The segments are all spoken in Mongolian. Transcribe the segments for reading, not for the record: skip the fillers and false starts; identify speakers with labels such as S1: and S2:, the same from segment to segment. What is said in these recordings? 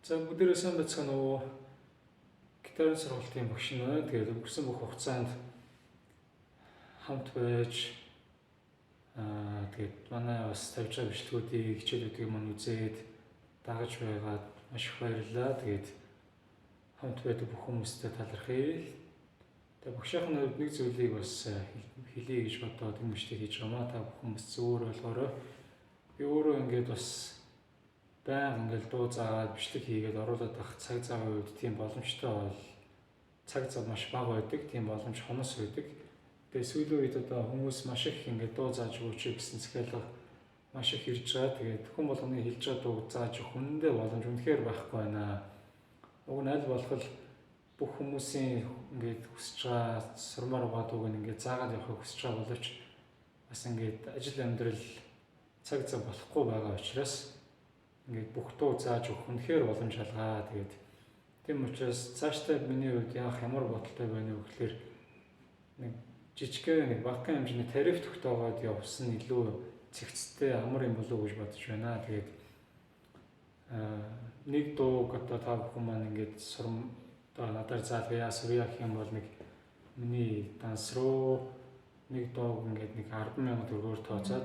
S1: За бүгдээрээ сайн байцгаана уу? Гитарын сургалтын багш нь тэгээд өнгөрсөн бүх хугацаанд хамт байж тэгээд манай бас тавьж байгаа бичлэгүүдийг хичээлүүдийг мань үзээд дагаж байгаад маш их баярлалаа. Тэгээд хамт байдаг бүх хүмүүстээ талархъя. Тэгээд багшийн хувьд нэг зүйлийг бас хэлье гэж бодоод энэ бичлэг хийж байгаа маа. Та бүх хүмүүс зөвөр ойлгоорой. Би өөрөө ингээд бас баян ингээл дуу заагаад бичлэг хийгээд оруулаад авах цаг цагийн үед тийм боломжтой бол цаг зав маш бага байдаг, тийм боломж хонос байдаг. Тэгээ сүүлийн үед одоо хүмүүс маш их ингээд дуу зааж өгөөч гэсэн захиалга маш их ирж байгаа. Тэгээд хүн болгоны хэлж байгаа дуу зааж өгөх үнэндээ боломж үнэхээр байхгүй байна. Уг нь аль болох бүх хүмүүсийн ингээд хүсэж байгаа сурмаар байгаа дууг ингээд заагаад явахыг хүсэж байгаа боловч бас ингээд ажил амьдрал цаг зав болохгүй байгаа учраас ингээд бүх дуу зааж өгөх үнэхээр боломж алгаа. Тэгээд тийм учраас цаашдаа миний хувьд яах ямар бодолтой байна вэ гэхээр нэг жижигхэн нэг багахан хэмжээний тариф тогтоогоод явсан илүү цэгцтэй амар юм болов уу гэж бодож байна. Тэгээд нэг дууг одоо та бүхэн маань ингээд одоо надаар заалгая сурья гэх юм бол нэг миний данс руу нэг дууг ингээд нэг 10,000 төгрөгөөр тооцоод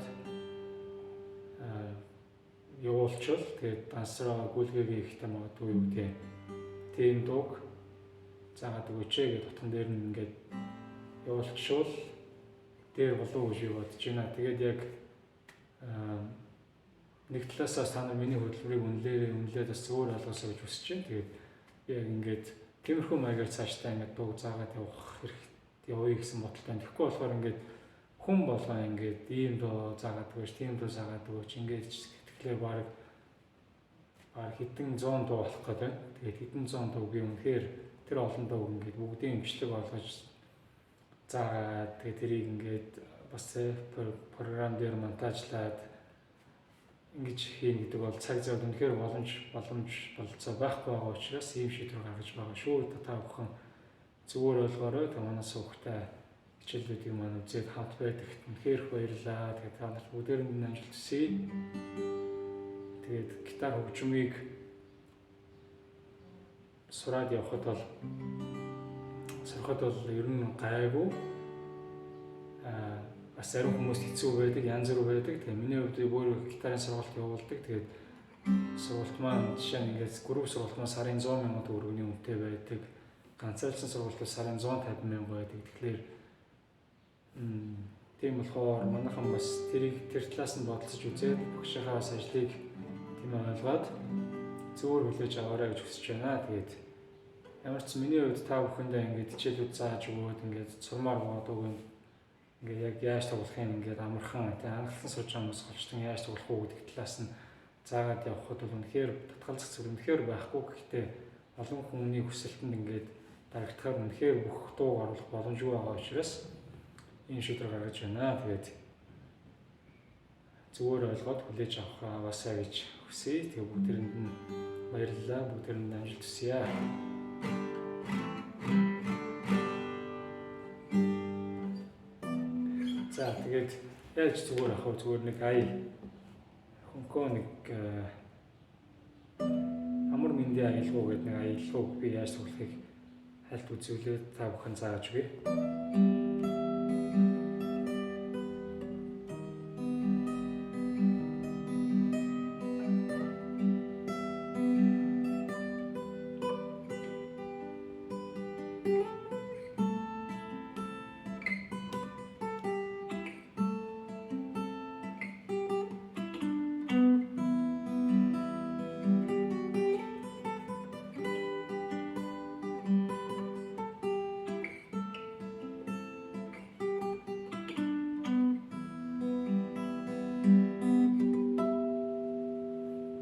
S1: явуулчихвал тэгээд дансраа гүйлгээгээ ихтэй магадгүй юу гэдэг тийм дууг заагаад өгөөч гэж утган дээр нь ингээд явуулчихвал дээр болов уу гэж бодож байна. Тэгээд яг нэг талаасаа та нар миний хөтөлбөрийг үнэлээд бас зөвөр ойлгосоо гэж хүсэж байна. Тэгээд яг ингээд тиймэрхүү маягаар цаашдаа ингээд дууг заагаад явах хэрэгтэй явъя гэсэн бодолтой. Тэгэхгүй болохоор ингээд хүн болгоо ингээд ийм дуу заагаад өгөөч, тийм дуу заагаад өгөөч ингээд тэгэхээр баг хэдэн 100 дуу болох гэдэг. Тэгээд хэдэн 100 дуу би үнэхээр тэр олон дуу ингээд бүгдийн бичлэг болгож заагаад тэгээд тэрийг ингээд бас програм дээр монтажлаад ингэж хийн гэдэг бол цаг зав үнэхээр боломж болцоо байхгүй байгаа учраас ийм шийдвэр гаргаж байгаа шүү. Та бүхэн зөвөр ойлгоорой. Та манай суугтай хичээлүүдийг маань үзээд хамт байдагт үнэхээр баярлалаа. Тэгээд та нарт бүгдээр нь амжилт хүсье. Тэгээд гитар хөгжмийг сураад явхад бол ер нь гайгүй. Бас зарим хүмүүс хэцүү байдаг, янз бүр байдаг. Тэгээд миний хувьд бүр гитарын сургалт явуулдаг. Тэгээд сургалт маань жишээ нь ингээд групп сургалт маань сарын 100,000 төгрөгийн үнэтэй байдаг. Ганцаардлан сургалт сайн 150,000 байдаг. Тэгэхээр тийм болохоор манайхан бас тэр талаас нь бодолцож үзээд багшийнхаа бас ажлыг тийм ойлгоод зөвөр хүлээж аваарай гэж хүсэж байна. Тэгээд ямар ч миний хувьд та бүхэндээ ингээд хичээлүүд зааж өгөөд ингээд сурмаар бодоогүй ингээд яг яаж тоглохын ингээд амархан тийм анхлан сууж байгаа хүмүүс голчтон яаж тоглох уу гэдэг талаас нь заагаад явхад бол үнэхээр татгалзах зүйл үнэхээр байхгүй. Гэхдээ олон хүний хүсэлтэнд ингээд дарагдахаар үнэхээр бүх дуу оруулах боломжгүй байгаа учраас энэ шийдвэр гаргаж байна. Тэгээд зөвөр ойлгоод хүлээж аваасаа гэж хүсье. Тэгээд бүгдээрэнд нь баярлалаа. Бүгдээрэнд амжилт хүсье. За тэгээд яаж зүгээр авах вэ? Зүгээр нэг хөнкөө нэг амар мэндийн аялгау гэдэг нэг аялгауг би яаж тоглохыг хальт үзүүлээд та бүхэн зааж өгье.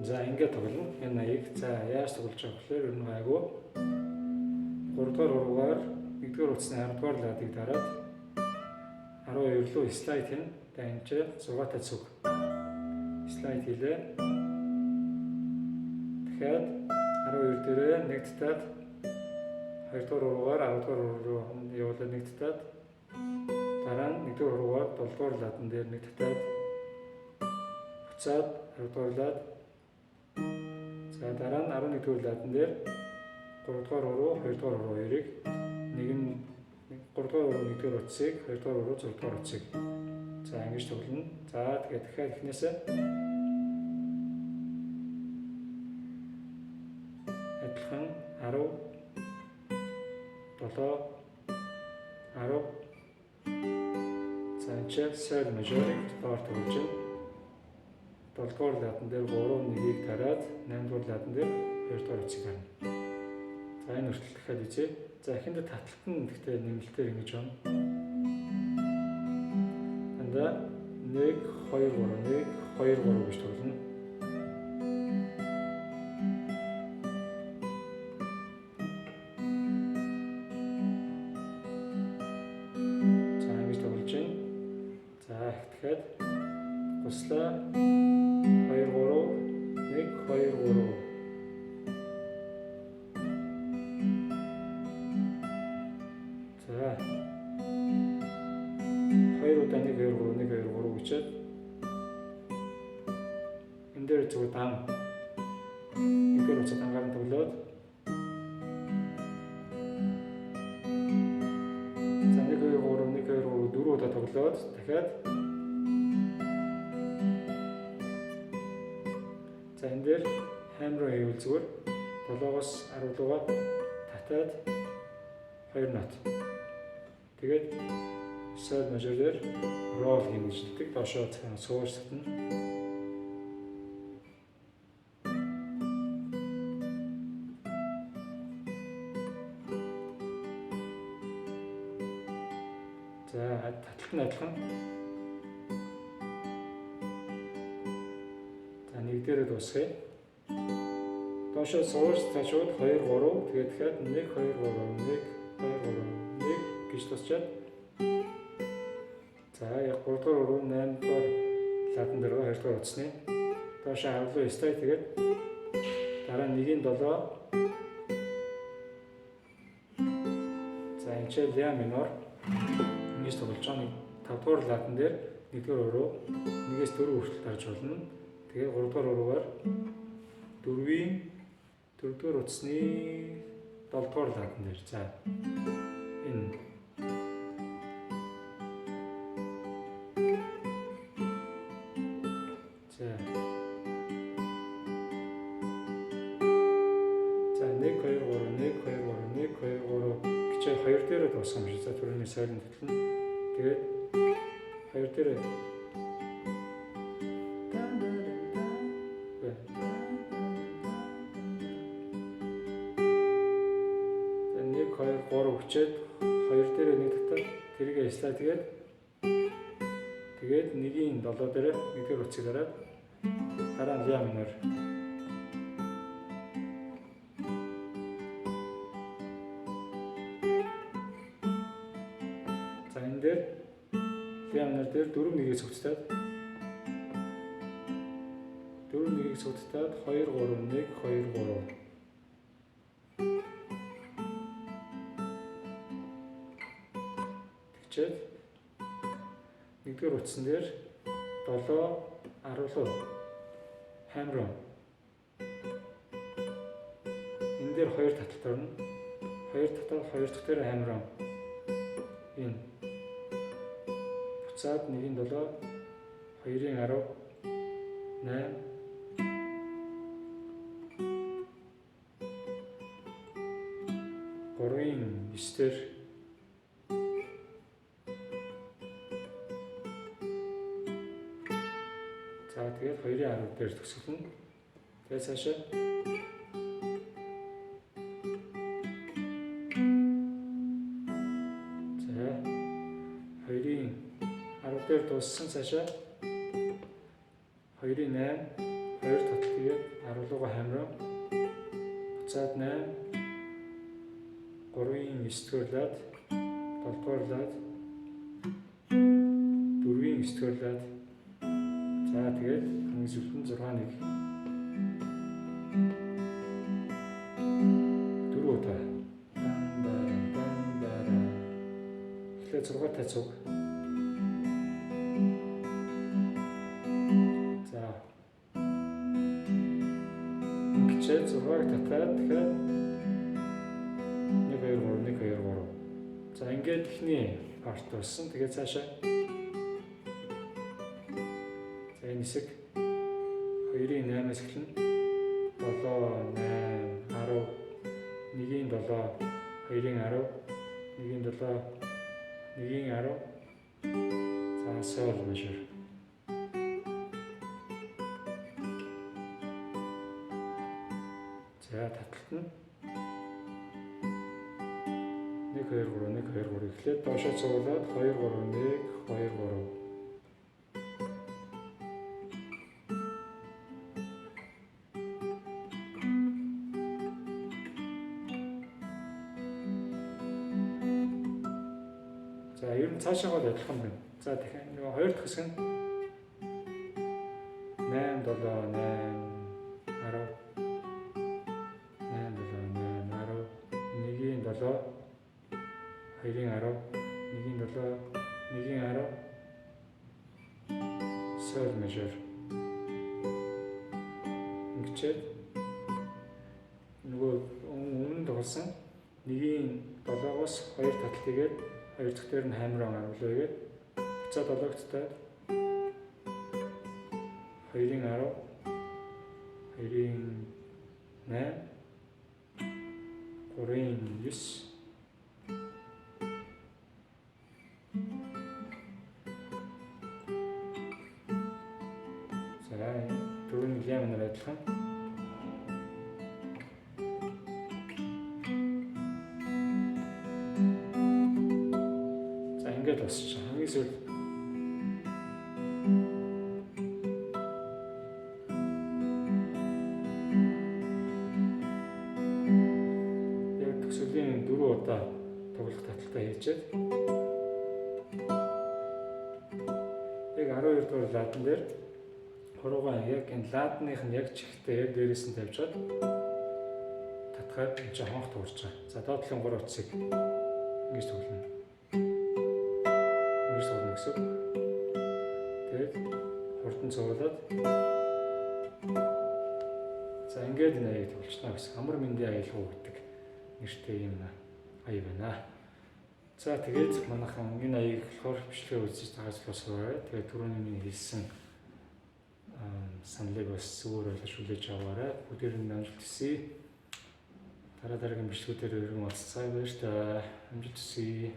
S1: За ингээд тоглоно. Энэ аяг. За яаж тоглож байгаа вэ? Ер нь гайгүй. 3 дугаар уруугаар 1-р утасны 10 дугаар ладыг дараад 12 руу слайд хийн. Тэгээд энэ чинь 6-тай цүг. Слайд хийлээ. Тэгэхээр 12 дээрээ нэгдтээд 2-р уруугаар 10-р уруу руу явуулаад нэгдтээд дараа нь 1-р уруугаар 7-р ладан дээр нэгдтээд буцаад 10-р лад За дараа нь 11-р латан дээр 3-р уруу, 2-р уруу хоёрыг нэг нь 3-р уруу 1-р утсыг, 2-р уруу 6-р утсыг. За ингэж тоглоно. За тэгээд дахиад эхнээсээ адилхан 10 7 10. За энэ чинь sol major-ыг доор тоглож байна. 7-р латан дээр 3-1-ийг дараад 8-р латан дээр 2-р утсыг гарна. За энэ хүртэл дахиад үзье. За ихэнд таталт нь гэхдээ нэмэлтээр ингэж байна. Анда 1 2 3 1 2 3 гэж тоглоно. За ингэж тоглож байна. За дахиад гуслаа 2 3 1 2 3. За 2 удаа 1 2 3 1 2 3 гэчээд энэ дээр зүгээр дан эдгээр уцаад ангаарын тоглоод за 1 2 3 1 2 3 4 удаа тоглоод дахиад за энэ дээр хамраа хийвэл зүгээр 7-оос 10 руугаа татаад 2 нот. Тэгээд sol major дээр roll гэж хэлдэг. Доошоо суурсагтана. За таталт нь адилхан. За нэг дээрээ дуусгая. Доошоо суурс цаашууд 2 3 тэгээд дахиад 1 2 3 1 2 3 1 гэж тусчаад за яг 3-р уруу 8-р латан дээр 2-р утасны доошоо авлуу стай тэгээд дараа нь 1-ийн 7 за энэ чинь ля минор ингэж тоглож байгаа. 5-р латан дээр 1-р уруу 1-ээс 4 хүртэл дарж болно. Тэгээд 3-р уруугаар 4-ийн 4-р утасны 7-р латан дээр за энэ хоёр дээрээ дуусгах юм шиг. За түрүүний сайлын татлан. Тэгээд хоёр дээрээ за 1 2 3 хүчээд хоёр дээрээ нэг татаад тэрийг яслаа тэгээд 1-ийн 7 дээрээ 1-р утсыг дараад дараа нь ля минор. Лямнер дээр 4-1-ийг цогцтаад 4-1-ийг цогцтаад 2 3 1 2 3 тэгчээд 1-р утсан дээр 7 10 хамрон энэ дээр 2 таталт орно. 2 татал 2 дахь дээр хамрон энэ буцаад 1-ийн 7 2-ийн 10 8 3-ийн 9-дэр за тэгээд 2-ийн 10 дээр төгсгөлнө. Тэгээд цаашаа за 2-ийн 10 дээр дууссан цаашаа 2-ийн 8 2 татал тэгээд 10 руугаа хамраа буцаад 8 3-ийн 9-р лад 7-р лад 4-ийн 9-р лад за тэгээд хамгийн сүүлд нь 6-1 4 удаа эхлээд 6 тацуг за ингэж 6-ыг татаад тэгэхээр 1 2 3 1 2 3. За ингээд ихний парт болсон. Тэгээд цаашаа за энэ хэсэг 2-ын 8-аас эхэлнэ. 7 8 10 1-ийн 7 2-ын 10 1-ийн 7 1-ийн 10 за sol major. За таталт нь 1 2 3 1 2 3 эхлээд доошоо цуглаад 2 3 1 2 3. За ер нь цаашаа гол адилхан байна. За дахин нөгөө хоёр дахь хэсэг нь 8 7 8 8 7 8 10 1-ийн 7 2-ын 10 1-ийн 7 1-ийн 10 sol major. Ингээд нөгөө өмнө тоглосон 1-ийн 7-оос 2 таталт хийгээд 2 дахь дээр нь хамраа оруулаа гээд буцаад 7-г татаад 2-ын 10 2-ын 8 3-ын 9 за дөрвөн янгаар адилхан. За ингээд босч хамгийн сүүл төсөлийн 4 удаа тоглох таталтаа хийчихэд яг 12 дугаар ладан дээр хуруугаа яг энэ ладных нь яг чихтэй яг дээрээс нь тавьчаад татгаад энэ чинь хонх туурч байгаа. За доотлын 3 утсыг ингэж тоглоно. Ингэж тоглоно гэсэн. Тэгээд хурдан цуглаад за ингээд энэ аяг тоглочно гэсэн. Амар мэндийн аялал гэдэг нэртэй юм аяг байна. За тэгээд манайхан энэ аяг болохоор бичлэгээ үзэж тагаалуулсараа. Тэгээд түрүүний миний хэлсэн саналыг бас зүгээр ойлгож хүлээж аваарай. Бүгдээр нь амжилт хүсье. Дараагийн бичлэгүүдээр өргөн уулзцаая баяр та. Амжилт хүсье.